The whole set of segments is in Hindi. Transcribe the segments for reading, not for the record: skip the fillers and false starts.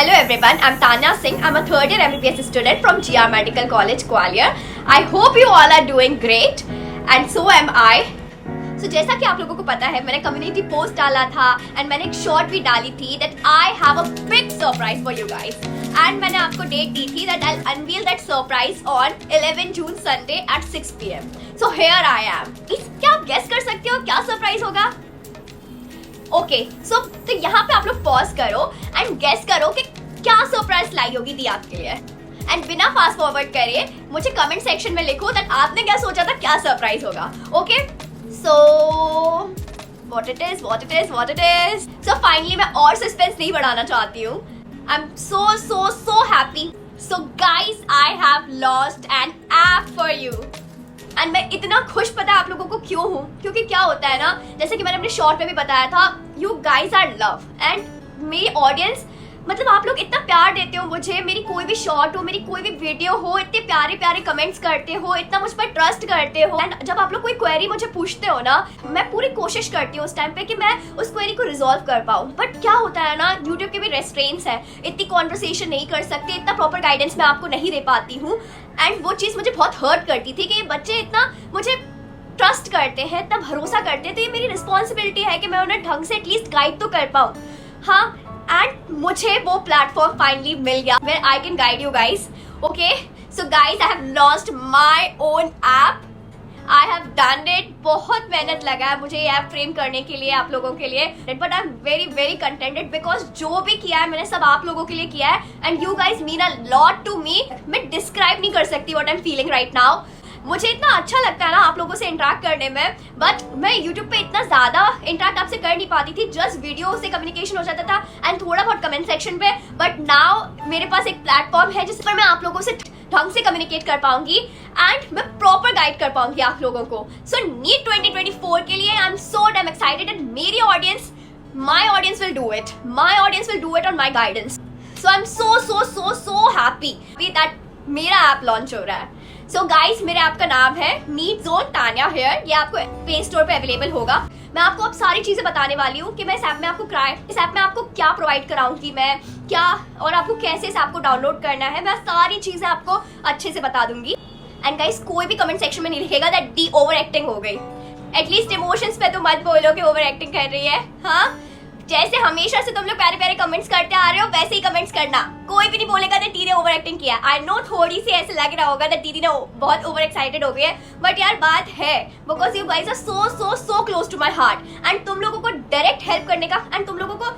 Hello everyone, I'm Tanya Singh. I'm a third year MBBS student from GR Medical College, Gwalior. I hope you all are doing great and so am I. So जैसा कि आप लोगों को पता है, मैंने कम्युनिटी पोस्ट डाला था एंड मैंने एक शॉर्ट भी डाली थी that I have a big surprise for you guys and मैंने आपको डेट दी थी that I will unveil that surprise on 11 June Sunday at 6 PM. So here I am. क्या आप गेस कर सकते हो क्या सरप्राइज होगा? ओके सो तो यहाँ पे आप लोग पॉज करो एंड गेस करो कि क्या सरप्राइज लाई होगी दी आपके लिए एंड बिना फास्ट फॉरवर्ड करिए मुझे कमेंट सेक्शन में लिखो दैट आपने क्या सोचा था क्या सरप्राइज होगा. Okay so what it is. So finally मैं और सस्पेंस नहीं बढ़ाना चाहती हूँ. I'm so happy. So guys, I have launched an app for you. And मैं इतना खुश पता है आप लोगों को क्यों हूँ, क्योंकि क्या होता है ना, जैसे कि मैंने अपने शॉर्ट में भी बताया था, you guys are love and मेरी ऑडियंस, मतलब आप लोग इतना प्यार देते हो मुझे, मेरी कोई भी शॉर्ट हो, मेरी कोई भी वीडियो हो, इतने प्यारे प्यारे कमेंट्स करते हो, इतना मुझ पर ट्रस्ट करते हो एंड जब आप लोग कोई क्वेरी मुझे पूछते हो ना, मैं पूरी कोशिश करती हूँ उस टाइम पे कि मैं उस क्वेरी को रिजॉल्व कर पाऊँ. बट क्या होता है ना, यूट्यूब के भी रेस्ट्रेंट्स है, इतनी कॉन्वर्सेशन नहीं कर सकते, इतना प्रॉपर गाइडेंस मैं आपको नहीं दे पाती हूँ एंड वो चीज़ मुझे बहुत हर्ट करती थी कि ये बच्चे इतना मुझे ट्रस्ट करते हैं, इतना भरोसा करते हैं, तो ये मेरी रिस्पॉन्सिबिलिटी है कि मैं उन्हें ढंग से एटलीस्ट गाइड तो कर पाऊँ. हाँ, एंड मुझे वो प्लेटफॉर्म फाइनली मिल गया where I can guide you guys. Okay so guys, I have launched my own app. I have done it. बहुत मेहनत लगा है मुझे ये ऐप फ्रेम करने के लिए आप लोगों के लिए, but I am very contented because जो भी किया है मैंने सब आप लोगों के लिए किया है and you guys mean a lot to me. मैं डिस्क्राइब नहीं कर सकती what I am feeling right now. मुझे इतना अच्छा लगता है ना आप लोगों से इंटरेक्ट करने में, बट मैं यूट्यूब पे इतना ज्यादा इंटरेक्ट आपसे कर नहीं पाती थी. जस्ट वीडियो से कम्युनिकेशन हो जाता था एंड थोड़ा बहुत कमेंट सेक्शन पे. बट नाउ मेरे पास एक प्लेटफॉर्म है जिस पर मैं आप लोगों से ढंग से कम्युनिकेट कर पाऊंगी एंड मैं प्रॉपर गाइड कर पाऊंगी आप लोगों को. सो नीट 2024 के लिए I am so damn excited and मेरी audience, my audience will do it. My audience will do it on my guidance. So I am so happy that मेरा ऐप लॉन्च हो रहा है. सो गाइस, मेरे ऐप का नाम है नीट जोन तान्या हेयर. ये आपको प्ले स्टोर पे अवेलेबल होगा. मैं आपको अब सारी चीजें बताने वाली हूँ कि मैं इस ऐप में आपको क्या प्रोवाइड कराऊंगी, मैं क्या और आपको कैसे इस ऐप को डाउनलोड करना है. मैं सारी चीजें आपको अच्छे से बता दूंगी. एंड गाइस, कोई भी कमेंट सेक्शन में नहीं लिखेगा दैट डी ओवर एक्टिंग हो गई. एटलीस्ट इमोशंस पे तो मत बोलो कि ओवर एक्टिंग कर रही है. हाँ, जैसे हमेशा से तुम लोग प्यारे प्यारे कमेंट्स करते आ रहे हो वैसे ही कमेंट्स करना. कोई भी नहीं बोलेगा कि दीदी ने ओवर एक्टिंग किया. आई नो थोड़ी सी ऐसे लग रहा होगा कि दीदी ने बहुत ओवर एक्साइटेड हो गई है, बट यार बात है because you guys are so close to my heart and तुम लोगों को डायरेक्ट हेल्प करने का एंड तुम लोगों को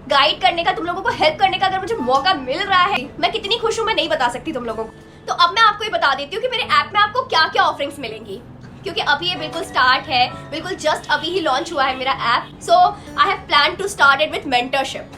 गाइड करने का, तुम लोगों को हेल्प करने का अगर मुझे मौका मिल रहा है, मैं कितनी खुश हूँ मैं नहीं बता सकती तुम लोगों को. तो अब मैं आपको ये बता देती हूँ कि मेरे ऐप में आपको क्या क्या ऑफरिंग्स मिलेंगी, क्योंकि अभी ये बिल्कुल स्टार्ट है, बिल्कुल जस्ट अभी ही लॉन्च हुआ है मेरा app. So I have plan to start it with mentorship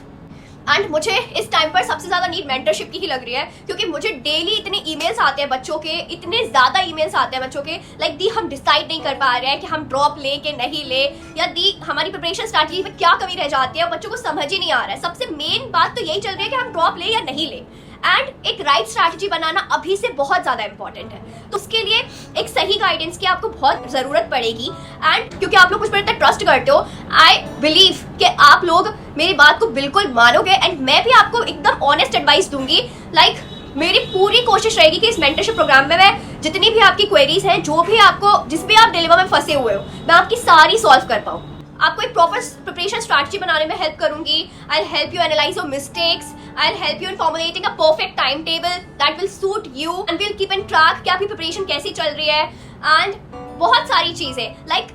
and मुझे इस टाइम पर सबसे ज्यादा नीड मेंटरशिप की ही लग रही है, क्योंकि मुझे डेली इतने ईमेल्स आते हैं बच्चों के, इतने ज्यादा ईमेल्स आते हैं बच्चों के, लाइक दी हम डिसाइड नहीं कर पा रहे हैं कि हम ड्रॉप ले कि नहीं ले, या दी हमारी प्रिपरेशन स्ट्रैटेजी में क्या कमी रह जाती है, बच्चों को समझ ही नहीं आ रहा है. सबसे मेन बात तो यही चल रही है कि हम ड्रॉप ले या नहीं ले एंड एक राइट स्ट्रैटेजी बनाना अभी से बहुत ज्यादा इंपॉर्टेंट है. तो उसके लिए एक सही गाइडेंस की आपको बहुत जरूरत पड़ेगी एंड क्योंकि आप लोग मुझ पर इतना ट्रस्ट करते हो, आई बिलीव कि आप लोग मेरी बात को बिल्कुल मानोगे एंड मैं भी आपको एकदम ऑनेस्ट एडवाइस दूंगी. लाइक मेरी पूरी कोशिश रहेगी कि इस मेंटरशिप प्रोग्राम में मैं जितनी भी आपकी क्वेरीज हैं, जो भी आपको जिस भी आप डिलेमा में फंसे हुए हो, मैं आपकी सारी सॉल्व कर पाऊँ. आपको एक प्रॉपर प्रिपरेशन स्ट्रैटेजी बनाने में हेल्प करूंगी. I will help you analyse your mistakes. I will help you in formulating a perfect time table that will suit you and will keep in track कि आपकी प्रिपरेशन कैसी चल रही है एंड बहुत सारी चीजें. लाइक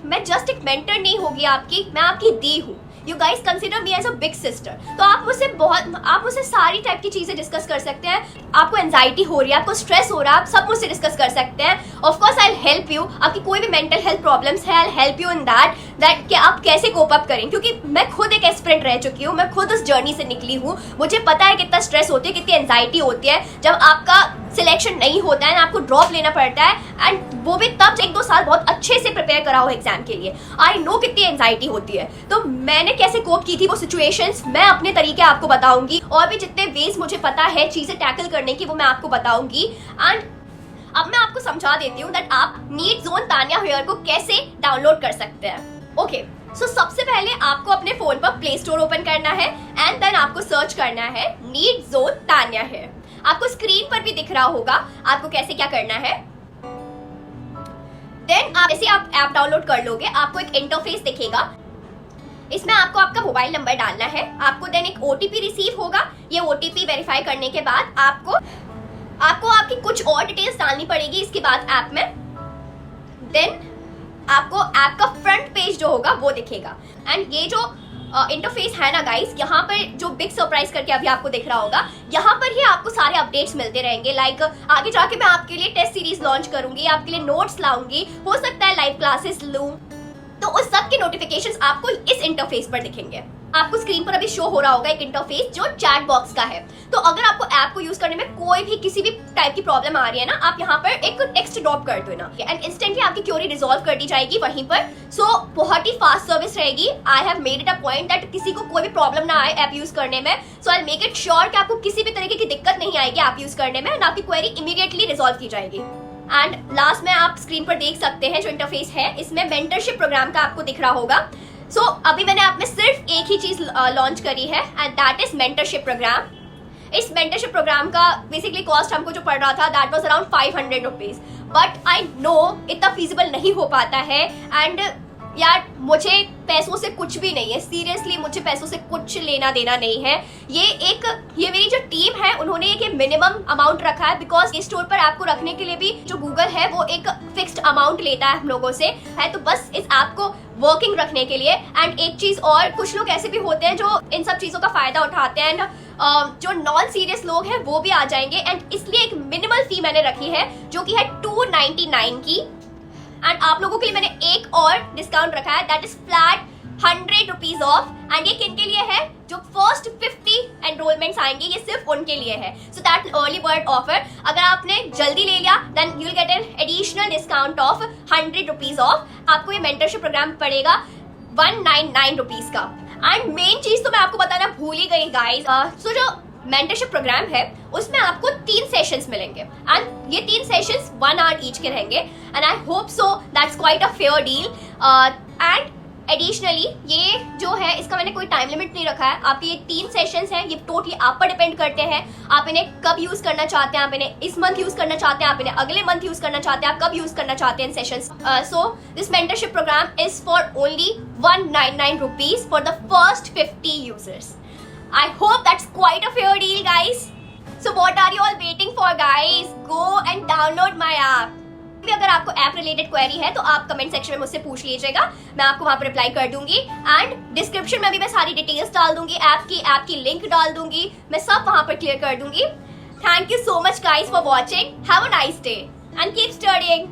मैं जस्ट एक मेंटर नहीं होगी आपकी, मैं आपकी दी हूँ. You guys consider me as a big sister. तो आप मुझसे सारी टाइप की चीजें डिस्कस कर सकते हैं. आपको एंजाइटी हो रही है, आपको स्ट्रेस हो रहा है, आप सब मुझसे डिस्कस कर सकते हैं. Of course I will help you. आपकी कोई भी मेंटल हेल्थ प्रॉब्लम्स है, I will help you in that कि आप कैसे कोप अप करें, क्योंकि मैं खुद एक एस्पिरेंट रह चुकी हूँ, मैं खुद उस जर्नी से निकली हूँ. मुझे पता है कितना स्ट्रेस होती है, कितनी एंजाइटी होती है जब आपका सिलेक्शन नहीं होता है, आपको ड्रॉप लेना पड़ता है एंड वो भी तब 1-2 साल बहुत अच्छे से प्रिपेयर करा हो एग्जाम के लिए. आई नो कितनी एंजाइटी होती है. तो मैंने कैसे कोप की थी वो सिचुएशंस मैं अपने तरीके आपको बताऊंगी, और भी जितने वेज मुझे पता है चीजें टैकल करने की वो मैं आपको बताऊंगी. एंड अब मैं आपको समझा देती हूँ दैट आप नीट जोन तान्या हेयर को कैसे डाउनलोड कर सकते हैं. ओके सो सबसे पहले आपको अपने फोन पर प्ले स्टोर ओपन करना है एंड देन आपको सर्च करना है नीड जोन तान्या हेयर। आपको स्क्रीन पर भी दिख रहा होगा आपको कैसे क्या करना है। देन जैसे आप ऐप डाउनलोड कर लोगे आपको एक इंटरफेस दिखेगा। इसमें आपको आपका मोबाइल नंबर डालना है, आपको देन एक ओटीपी रिसीव होगा। ये ओटीपी वेरीफाई करने के बाद आपको आपकी कुछ और डिटेल्स डालनी पड़ेगी इसके बाद ऐप में। देन आपको ऐप का फ्रंट पेज जो होगा वो दिखेगा एंड ये जो इंटरफेस है ना गाइस, यहाँ पर जो बिग सरप्राइज करके अभी आपको दिख रहा होगा, यहाँ पर ही आपको सारे अपडेट्स मिलते रहेंगे। लाइक आगे जाके मैं आपके लिए टेस्ट सीरीज लॉन्च करूंगी, आपके लिए नोट्स लाऊंगी, हो सकता है लाइव क्लासेस लूं, तो उस सब के नोटिफिकेशंस आपको इस इंटरफेस पर दिखेंगे। आपको स्क्रीन पर अभी शो हो रहा होगा एक इंटरफेस जो चैट बॉक्स का है। तो अगर आपको ऐप को यूज करने में कोई भी किसी भी टाइप की प्रॉब्लम आ रही है ना, आप यहाँ पर एक टेक्स्ट ड्रॉप कर दो ना एंड इंस्टेंटली आपकी क्वेरी रिजॉल्व कर दी जाएगी वहीं पर। सो बहुत ही फास्ट सर्विस रहेगी। I have made it a point that किसी को कोई भी प्रॉब्लम ना आए ऐप यूज करने में। सो आई मेक इट श्योर कि आपको किसी भी तरीके की दिक्कत नहीं आएगी ऐप यूज करने में एंड आपकी क्वेरी इमीडिएटली रिजॉल्व की जाएगी। एंड लास्ट में आप स्क्रीन पर देख सकते हैं जो इंटरफेस है, इसमें मेंटरशिप प्रोग्राम का आपको दिख रहा होगा। सो अभी मैंने आप में सिर्फ एक ही चीज लॉन्च करी है and that is mentorship programme. इस मेंटरशिप प्रोग्राम का बेसिकली कॉस्ट हमको जो पड़ रहा था that was around 500 rupees, but I know इतना फीजिबल नहीं हो पाता है। एंड यार मुझे पैसों से कुछ भी नहीं है, सीरियसली मुझे पैसों से कुछ लेना देना नहीं है। ये मेरी जो टीम है उन्होंने एक मिनिमम अमाउंट रखा है, बिकॉज इस स्टोर पर आपको रखने के लिए भी जो गूगल है वो एक फिक्स्ड अमाउंट लेता है हम लोगों से, है तो बस इस ऐप को वर्किंग रखने के लिए। एंड एक चीज और, कुछ लोग ऐसे भी होते हैं जो इन सब चीजों का फायदा उठाते हैं एंड जो नॉन सीरियस लोग हैं वो भी आ जाएंगे एंड इसलिए एक मिनिमल फी मैंने रखी है जो कि है 299 की। एंड आप लोगों के लिए मैंने एक और डिस्काउंट रखा है that is flat 100 rupees of. And ये किन के लिए है? जो फर्स्ट 50 एनरोलमेंट्स आएंगे ये सिर्फ उनके लिए है। So that early bird offer, अगर आपने जल्दी ले लिया then you will get an additional discount of 100 rupees off. आपको ये मेंटरशिप प्रोग्राम पड़ेगा 199 रुपीज का। एंड मेन चीज तो मैं आपको बताना भूल ही गई गाइस। सो जो मेंटरशिप प्रोग्राम है उसमें आपको 3 सेशंस मिलेंगे एंड ये 3 सेशंस 1 आवर ईच के रहेंगे and I hope so that's quite a fair deal. And additionally ये जो है इसका मैंने कोई टाइम लिमिट नहीं रखा है। आपके ये 3 सेशंस हैं, ये टोटली आप पर डिपेंड करते हैं। आप इन्हें कब यूज करना चाहते हैं, आप इन्हें इस मंथ यूज करना चाहते हैं, आप इन्हें अगले मंथ यूज करना चाहते हैं, आप कब यूज करना चाहते हैं in sessions. So this mentorship program is for only 199 rupees for the first 50 users. I hope that's quite a fair deal, guys. So what are you all waiting for, guys? Go and download my app. भी अगर आपको ऐप रिलेटेड क्वेरी है तो आप कमेंट सेक्शन में मुझसे पूछ लीजिएगा, मैं आपको वहां पर रिप्लाई कर दूंगी। एंड डिस्क्रिप्शन में भी मैं सारी डिटेल्स डाल दूंगी, ऐप की लिंक डाल दूंगी, मैं सब वहां पर क्लियर कर दूंगी। Thank you so much guys for watching. Have a nice day and keep studying.